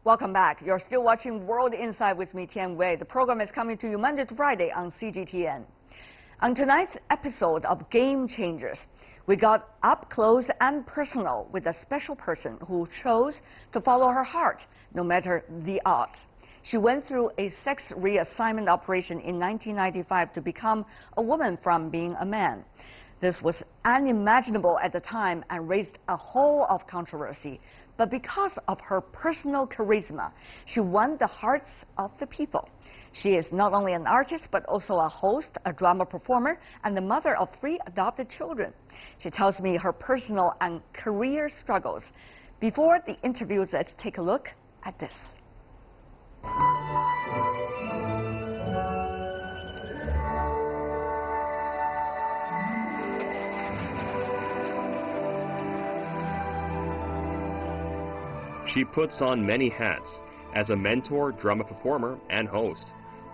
Welcome back. You're still watching World Insight with me, Tian Wei. The program is coming to you Monday to Friday on CGTN. On tonight's episode of Game Changers, we got up close and personal with a special person who chose to follow her heart, no matter the odds. She went through a sex reassignment operation in 1995 to become a woman from being a man. This was unimaginable at the time and raised a whole of controversy. But because of her personal charisma, she won the hearts of the people. She is not only an artist, but also a host, a drama performer, and the mother of 3 adopted children. She tells me her personal and career struggles. Before the interviews, let's take a look at this. She puts on many hats as a mentor, drama performer, and host.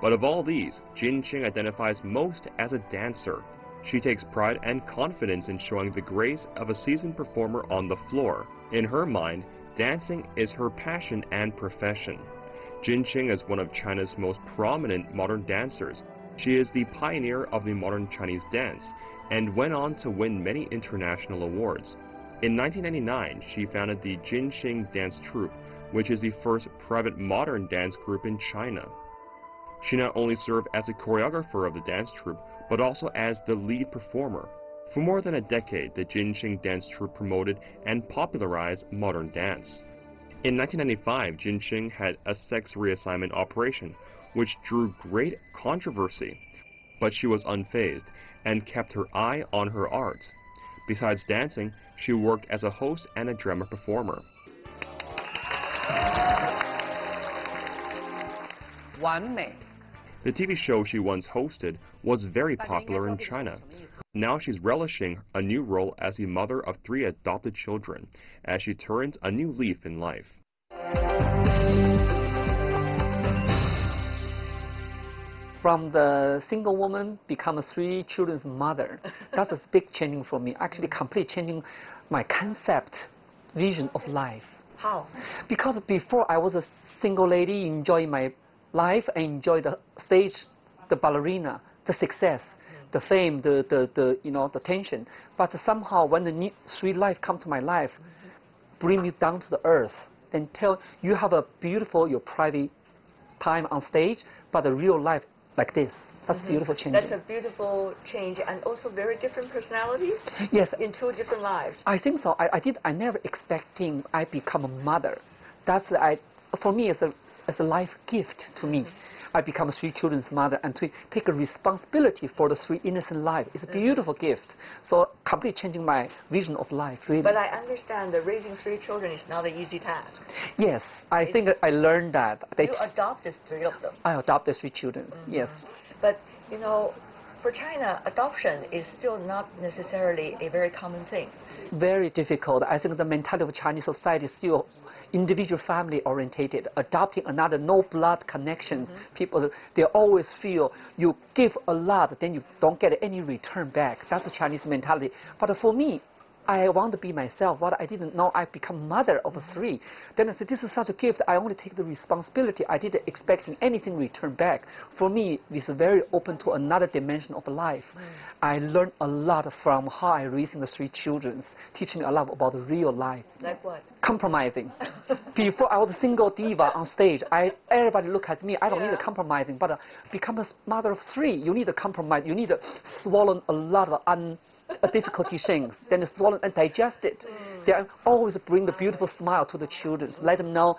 But of all these, Jin Xing identifies most as a dancer. She takes pride and confidence in showing the grace of a seasoned performer on the floor. In her mind, dancing is her passion and profession. Jin Xing is one of China's most prominent modern dancers. She is the pioneer of the modern Chinese dance and went on to win many international awards. In 1999, she founded the Jin Xing Dance Troupe, which is the first private modern dance group in China. She not only served as a choreographer of the dance troupe, but also as the lead performer. For more than a decade, the Jin Xing Dance Troupe promoted and popularized modern dance. In 1995, Jin Xing had a sex reassignment operation, which drew great controversy. But she was unfazed and kept her eye on her art. Besides dancing, she worked as a host and a drama performer. The TV show she once hosted was very popular in China. Now she's relishing a new role as the mother of 3 adopted children, as she turns a new leaf in life. From the single woman become a 3 children's mother. That's a big changing for me. Actually, completely changing my concept, vision of life. How? Because before I was a single lady, enjoying my life, I enjoy the stage, the ballerina, the success, the fame, the tension. But somehow, when the new 3 life come to my life, bring me down to the earth, and tell you have a beautiful, your private time on stage, but the real life like this. That's beautiful change. That's a beautiful change, and also very different personalities. Yes, in 2 different lives. I think so. I never expecting I become a mother. That's for me it's a life gift to me. I become 3 children's mother and to take a responsibility for the 3 innocent lives. It's a beautiful gift. So completely changing my vision of life, really. But I understand that raising 3 children is not an easy task. Yes, I think I learned that. You adopted 3 of them. I adopted 3 children, yes. But, you know, for China, adoption is still not necessarily a very common thing. Very difficult. I think the mentality of Chinese society is still individual family orientated, adopting another no blood connections. People, they always feel you give a lot, then you don't get any return back. That's the Chinese mentality. But for me, I want to be myself. What I didn't know, I become mother of 3. Then I said, this is such a gift. I only take the responsibility. I didn't expecting anything return back. For me, it's very open to another dimension of life. I learned a lot from how I raising the 3 children, teaching me a lot about the real life. Like what? Compromising. Before I was a single diva on stage, everybody look at me. I don't need a compromising, but become a mother of 3. You need a compromise. You need to swallow a lot of difficulty things, then it's swallow and digest it. They always bring the beautiful smile to the children. Let them know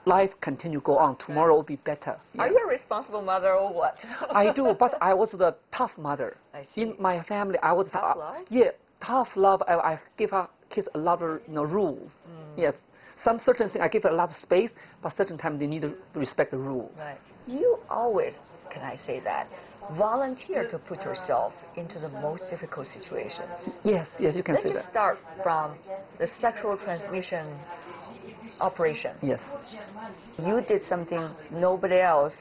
life continue go on. Tomorrow will be better. Yeah. Are you a responsible mother or what? I do, but I was the tough mother. In my family, I was tough love? Yeah, tough love. I give our kids a lot of rules. Yes, some certain things I give a lot of space, but certain times they need to respect the rule. Right. You always, can I say that, volunteer to put yourself into the most difficult situations. Yes, you can say that. Let's just start from the sexual transmission operation. Yes. You did something nobody else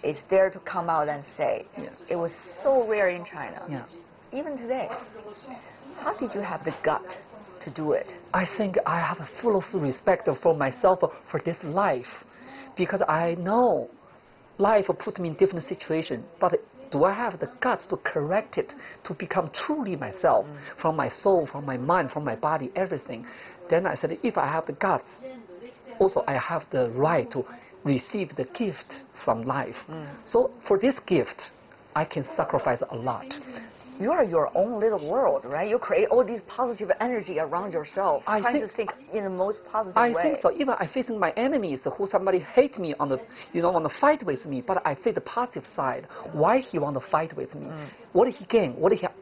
is there to come out and say. Yes. It was so rare in China. Yeah. Even today. How did you have the gut to do it? I think I have a full of respect for myself for this life. because I know life put me in different situations, but do I have the guts to correct it, to become truly myself, from my soul, from my mind, from my body, everything? Then I said, if I have the guts, also I have the right to receive the gift from life. So for this gift, I can sacrifice a lot. You are your own little world, right? You create all these positive energy around yourself, trying to think in the most positive way. I think so. Even I facing my enemies, who somebody hate me on the, want to fight with me, but I see the positive side. Why he want to fight with me? What did he gain?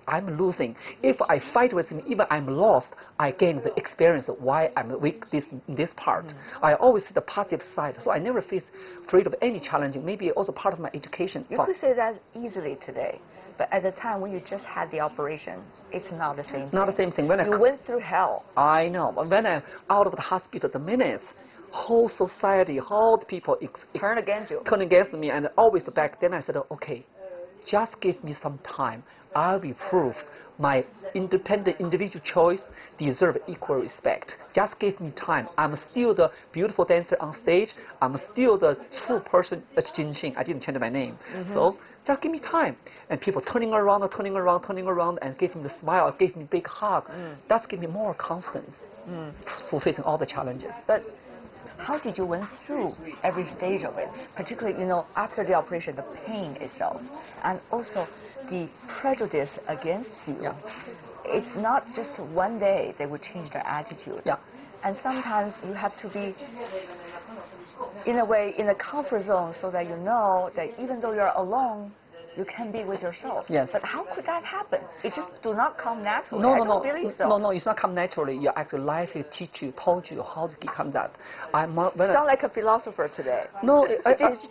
I'm losing. If I fight with him, even I'm lost, I gain the experience of why I'm weak this part. I always see the positive side, so I never feel afraid of any challenging. Maybe also part of my education. You could say that easily today. But at the time when you just had the operation, it's not the same thing. Not the same thing. You went through hell. I know. But when I'm out of the hospital, the minutes, whole society, whole people turn against you. Turn against me, and always back. Then I said, okay, just give me some time. I will prove my independent individual choice deserve equal respect. Just give me time. I'm still the beautiful dancer on stage. I'm still the true person as Jin Xing. I didn't change my name. So just give me time. And people turning around, and give me the smile, give me a big hug. That's give me more confidence for facing all the challenges. But how did you went through every stage of it? Particularly, after the operation, the pain itself, and also the prejudice against you. It's not just one day they would change their attitude. And sometimes you have to be, in a way, in a comfort zone, so that you know that even though you're alone, you can be with yourself. Yes. But how could that happen? It just do not come naturally. No, I don't believe so. No, it's not come naturally. Your actual life will told you how to become that. Sound like a philosopher today. No,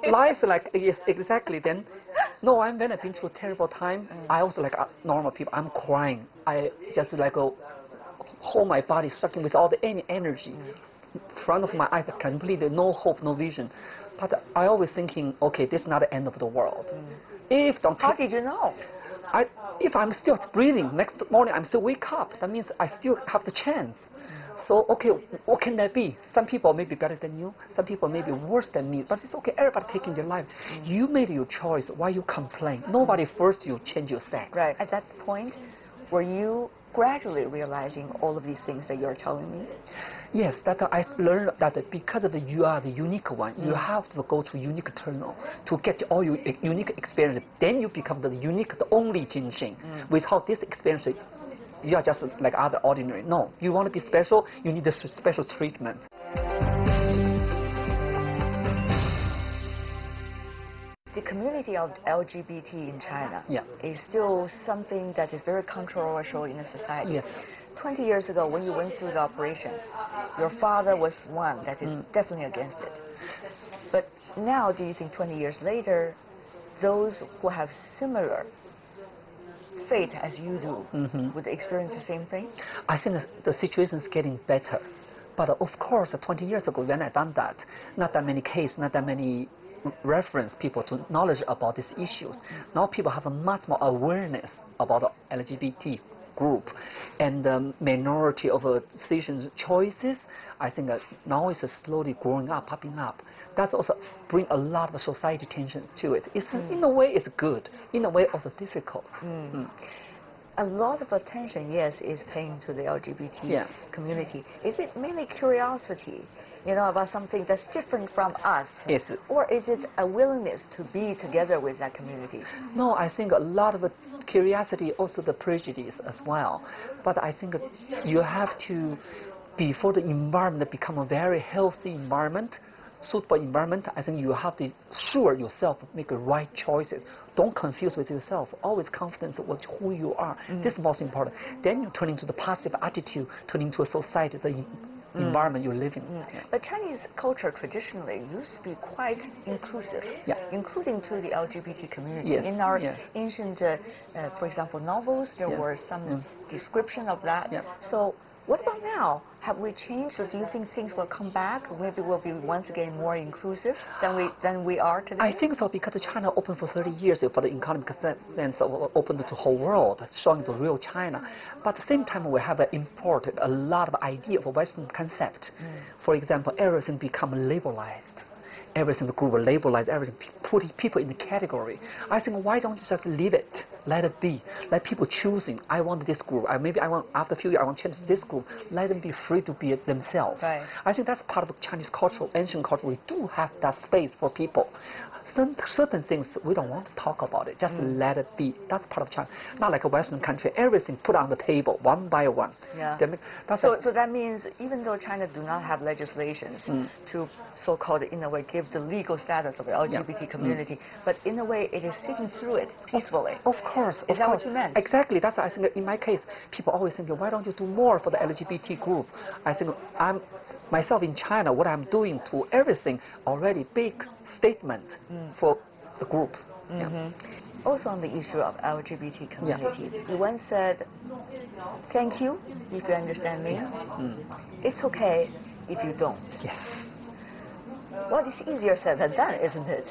life yes, exactly. Then, no, when I've been through a terrible time, I also like normal people. I'm crying. I just hold my body sucking with all the energy. In front of my eyes, completely no hope, no vision. But I always thinking, okay, this is not the end of the world. How did you know? If I'm still breathing, next morning I'm still wake up. That means I still have the chance. So, okay, what can that be? Some people may be better than you. Some people may be worse than me. But it's okay. Everybody taking their life. You made your choice. Why you complain? Nobody forced you to change your sex. Right. At that point, were you gradually realizing all of these things that you're telling me? Yes, that I learned that because of you are the unique one, you have to go to unique terminal to get all your unique experience. Then you become the unique, the only Jin Xing. Without this experience, you are just like other ordinary. No, you want to be special, you need a special treatment. The community of LGBT in China is still something that is very controversial in the society. Yes. 20 years ago, when you went through the operation, your father was one that is definitely against it. But now, do you think 20 years later, those who have similar fate as you do would experience the same thing? I think the situation is getting better. But of course, 20 years ago, when I done that, not that many cases, not that many reference people to knowledge about these issues. Now people have a much more awareness about the LGBT group and the minority of decisions choices. I think now it's slowly growing up, popping up. That's also bring a lot of society tensions to it. It's in a way it's good, in a way also difficult. A lot of attention, yes, is paying to the LGBT community. Is it mainly curiosity, about something that's different from us? Yes. Or is it a willingness to be together with that community? No, I think a lot of curiosity, also the prejudice as well. But I think you have to, before the environment become a very healthy environment, suitable environment, I think you have to sure yourself make the right choices. Don't confuse with yourself. Always confidence with who you are. This is most important. Then you turn into the positive attitude, turn into a society, the environment you live in. But Chinese culture traditionally used to be quite inclusive, including to the LGBT community. In our ancient, for example, novels, there were some description of that. So what about now? Have we changed, or do you think things will come back? Maybe we'll be once again more inclusive than we are today? I think so, because China opened for 30 years for the economic sense of open to the whole world, showing the real China. But at the same time, we have imported a lot of idea of Western concept. For example, everything become liberalized. everything the group, labelize everything, putting people in the category. I think, why don't you just leave it, let it be, let people choosing. I want this group. Maybe I want, after a few years I want to change this group. Let them be free to be themselves. Right. I think that's part of Chinese culture, ancient culture. We do have that space for people. Certain things we don't want to talk about it. Just let it be. That's part of China. Not like a Western country. Everything put on the table one by one. Yeah. So that means even though China do not have legislations to so-called, in a way, give the legal status of the LGBT community, but in a way it is sitting through it peacefully. Of course. Is that what you meant? Exactly. That's, I think, in my case, people always think, why don't you do more for the LGBT group? I think myself in China, what I'm doing to everything already big statement for the group. Yeah. Also on the issue of LGBT community, you once said, thank you if you understand me. It's okay if you don't. Yes. Well, it's easier said than done, isn't it?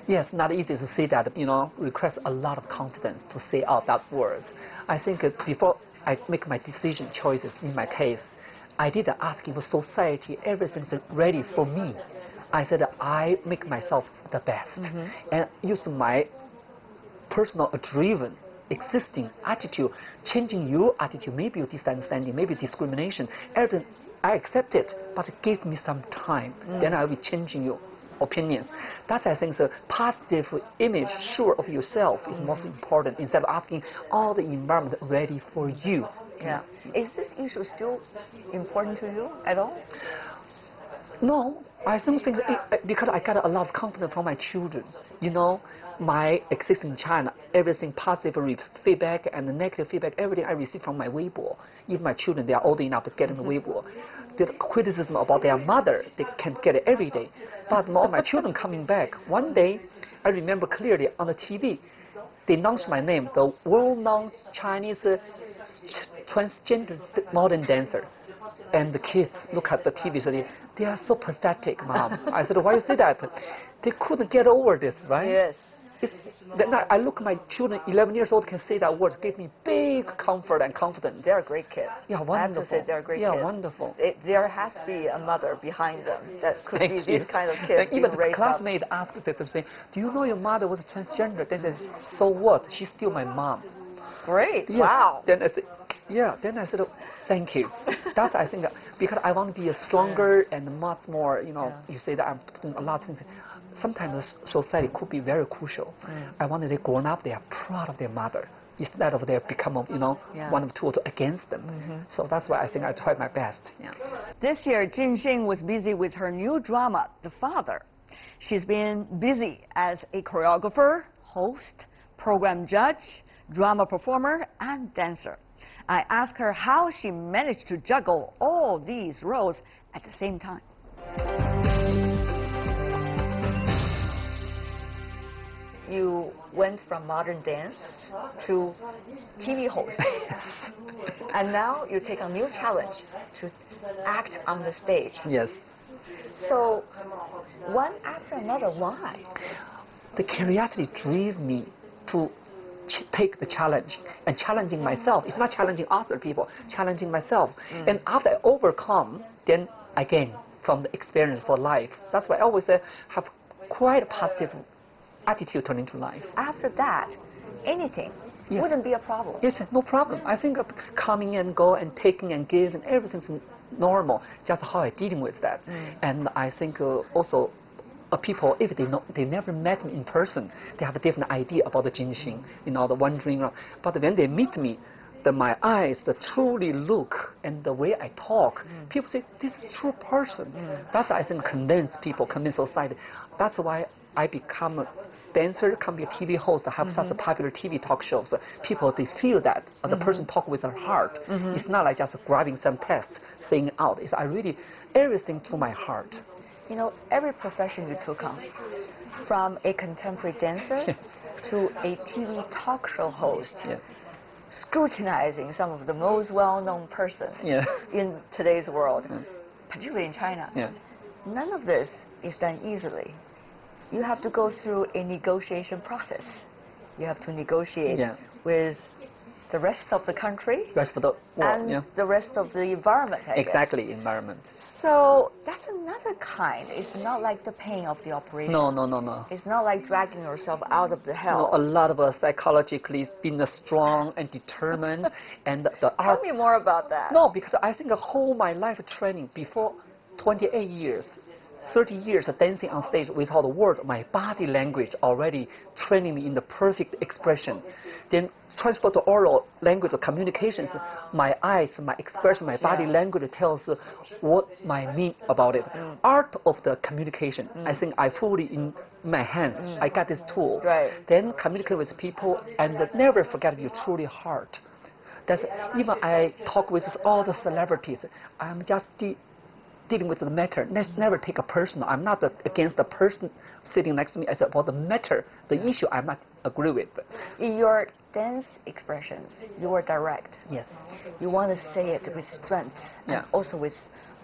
Yes, not easy to say that, requires a lot of confidence to say out that words. I think before I make my decision choices in my case, I did asking for society, everything's ready for me. I said I make myself the best and use my personal driven existing attitude, changing your attitude, maybe your misunderstanding, maybe discrimination, everything I accept it, but give me some time. Then I will be changing your opinions. That's, I think, the positive image, sure of yourself is most important, instead of asking all the environment ready for you. Yeah. Is this issue still important to you at all? No, I don't think because I got a lot of confidence from my children. My existence in China, everything positive feedback and the negative feedback, everything I receive from my Weibo. Even my children, they are old enough to get in the Weibo. The criticism about their mother, they can get it every day. But all my children coming back, one day, I remember clearly on the TV, they announced my name, the world-known Chinese transgender modern dancer. And the kids look at the TV, so they are so pathetic, Mom. I said, why you say that? They couldn't get over this, right? Yes. Then I look at my children, 11 years old, can say that word, give me big comfort and confidence. They're great kids. Yeah, wonderful. I have to say they're great kids. Yeah, wonderful. There has to be a mother behind them that could be these kind of kids. Even the classmate asked them, say, do you know your mother was transgender? They said, so what? She's still my mom. Great. Yeah. Wow. Then I said, thank you. That's, I think, because I want to be a stronger and much more, you say that I'm doing a lot of things. Sometimes society could be very crucial. I want they grown up, they are proud of their mother, instead of they become, one of two against them. So that's why I think I tried my best. Yeah. This year, Jin Xing was busy with her new drama, The Father. She's been busy as a choreographer, host, program judge, drama performer, and dancer. I asked her how she managed to juggle all these roles at the same time. You went from modern dance to TV host. And now you take a new challenge to act on the stage. Yes. So, one after another, why? The curiosity drove me to take the challenge and challenging myself. It's not challenging other people, challenging myself. And after I overcome, then I gain from the experience for life. That's why I always have quite a positive attitude turning to life. After that, anything wouldn't be a problem. Yes, no problem. I think coming and go and taking and giving, everything's normal. Just how I'm dealing with that. And I think also people, if they never met me in person, they have a different idea about the Jin Xing, the wondering. But when they meet me, my eyes, the truly look and the way I talk, people say, this is a true person. That's, I think, convince people, convince society. That's why I become a dancer, can be a TV host, have such a popular TV talk shows. People, they feel that the person talk with their heart. It's not like just grabbing some text, saying out. It's I really, everything to my heart. Every profession you took on, from a contemporary dancer to a TV talk show host, scrutinizing some of the most well-known persons in today's world, particularly in China. None of this is done easily. You have to go through a negotiation process. You have to negotiate with the rest of the country, rest of the world, and yeah. the rest of the environment. I guess. Exactly, environment. So that's another kind. It's not like the pain of the operation. No, no, no, no. It's not like dragging yourself out of the hell. No, a lot of us psychologically being strong and determined, and the Tell me more about that. No, because I think the whole my life training before 28 years, 30 years of dancing on stage without a word, my body language already training me in the perfect expression. Then transfer to oral language of communications, my eyes, my expression, my body language tells what I mean about it. Art of the communication, I think I fully in my hands. I got this tool. Right. Then communicate with people and never forget your truly heart. That's even I talk with all the celebrities. I'm just dealing with the matter. Let's never take a personal. I'm not against the person sitting next to me. I said about the matter, the issue. I'm not agree with. In your dance expressions, you are direct. Yes. You want to say it with strength and also with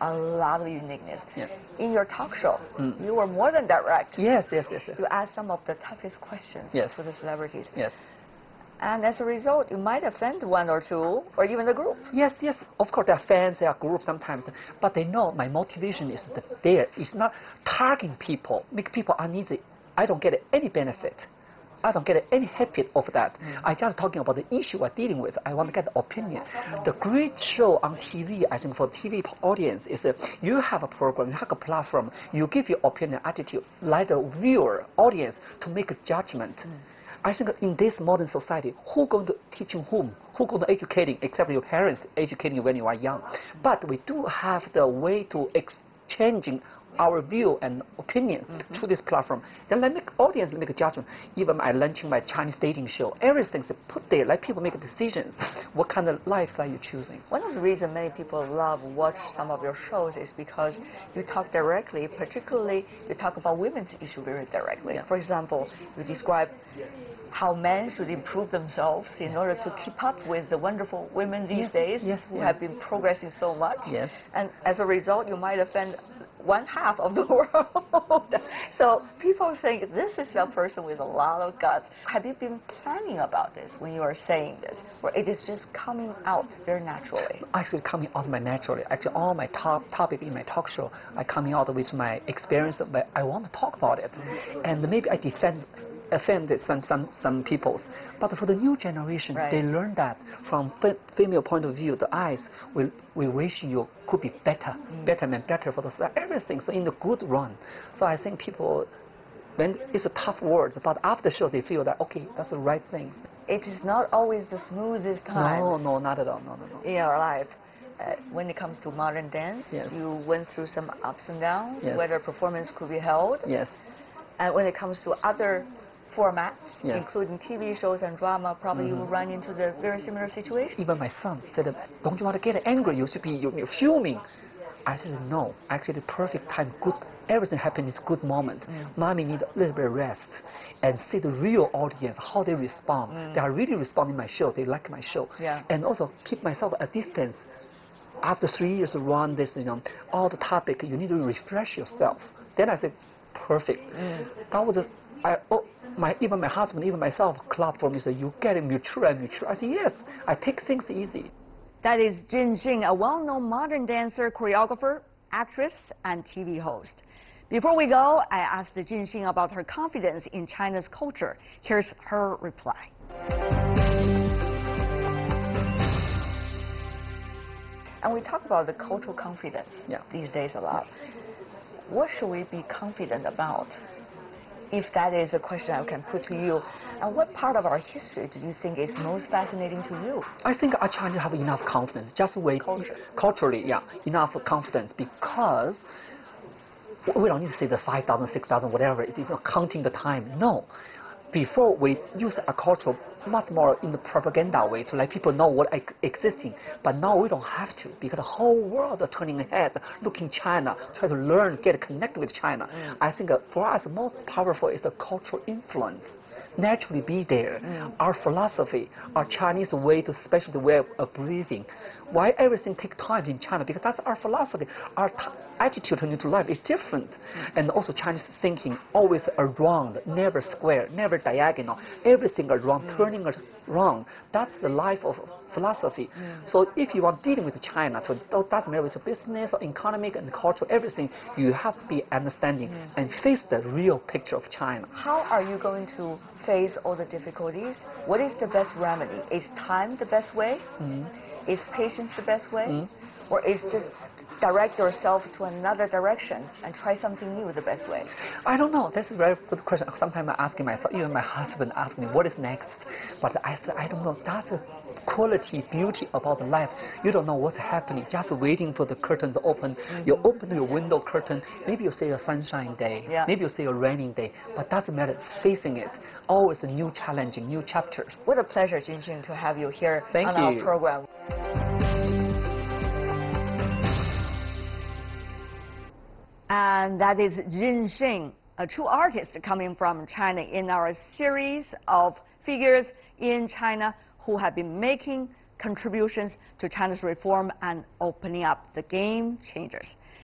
a lot of uniqueness. Yes. In your talk show, you were more than direct. Yes, yes, yes, yes. You asked some of the toughest questions to the celebrities. Yes. And as a result, you might offend one or two, or even the group. Yes, yes. Of course, there are fans, there are groups sometimes, but they know my motivation is there. It's not targeting people, make people uneasy. I don't get any benefit. I don't get any habit of that. I just talking about the issue I'm dealing with. I want to get the opinion. The great show on TV, I think for TV audience, is you have a program, you have a platform, you give your opinion, attitude, let the viewer, audience to make a judgment. I think in this modern society, who going to teaching whom? Who going to educating except your parents educating you when you are young? But we do have the way to exchanging our view and opinion through this platform. Then let make audience make a judgment. Even I launching my Chinese dating show, everything's put there. Let people make decisions. What kind of lifestyle you choosing? One of the reasons many people love watch some of your shows is because you talk directly, particularly you talk about women's issue very directly. For example, you describe how men should improve themselves in order to keep up with the wonderful women these days who have been progressing so much. And as a result, you might offend one half of the world. So people think this is a person with a lot of guts. Have you been planning about this when you are saying this? Or it is just coming out very naturally? Actually coming out my naturally. Actually all my topic in my talk show, I coming out with my experience, but I want to talk about it. And maybe I offended some peoples. But for the new generation, they learn that from female point of view, the eyes, we wish you could be better, better and better for the everything. So in the good run. So I think people, when it's a tough words, but after the show they feel that, okay, that's the right thing. It is not always the smoothest time. No, no, not at all. No, no, no. In your life. When it comes to modern dance, you went through some ups and downs, whether performance could be held. And when it comes to other formats, including TV shows and drama, probably you will run into the very similar situation. Even my son said, don't you want to get angry? You should be you're fuming. I said, no, actually perfect time, good, everything happened is good moment. Mommy need a little bit of rest and see the real audience, how they respond. They are really responding my show, they like my show. And also keep myself at distance. After 3 years run this, all the topic, you need to refresh yourself. Then I said, perfect. That was even my husband, even myself, clapped for me, said, you getting mature and mature. I said, yes, I take things easy. That is Jin Xing, a well-known modern dancer, choreographer, actress, and TV host. Before we go, I asked Jin Xing about her confidence in China's culture. Here's her reply. And we talk about the cultural confidence these days a lot. What should we be confident about? If that is a question I can put to you, and what part of our history do you think is most fascinating to you? I think our Chinese have enough confidence, just wait culturally, enough confidence, because we don't need to say the 5,000, 6,000, whatever, it's not counting the time. No. Before we use our culture much more in the propaganda way to let people know what existing, but now we don't have to, because the whole world are turning ahead, looking China, try to learn, get connected with China. I think for us most powerful is the cultural influence. Naturally be there. Our philosophy, our Chinese way to, especially the way of breathing. Why everything take time in China? Because that's our philosophy. attitude into life is different. And also Chinese thinking always around, never square, never diagonal, everything around, turning around. That's the life of philosophy. So if you are dealing with China, so it doesn't matter with business or economic and cultural, everything, you have to be understanding and face the real picture of China. How are you going to face all the difficulties? What is the best remedy? Is time the best way? Is patience the best way? Or is just direct yourself to another direction and try something new the best way? I don't know. That's a very good question. Sometimes I'm asking myself, even my husband asks me, what is next? But I said, I don't know. That's the quality, beauty about life. You don't know what's happening, just waiting for the curtain to open. You open your window curtain, maybe you see a sunshine day, maybe you see a raining day, but doesn't matter, facing it. Always a new challenging, new chapters. What a pleasure, Jin Xing, to have you here on our program. And that is Jin Xing, a true artist coming from China, in our series of figures in China who have been making contributions to China's reform and opening up the game changers.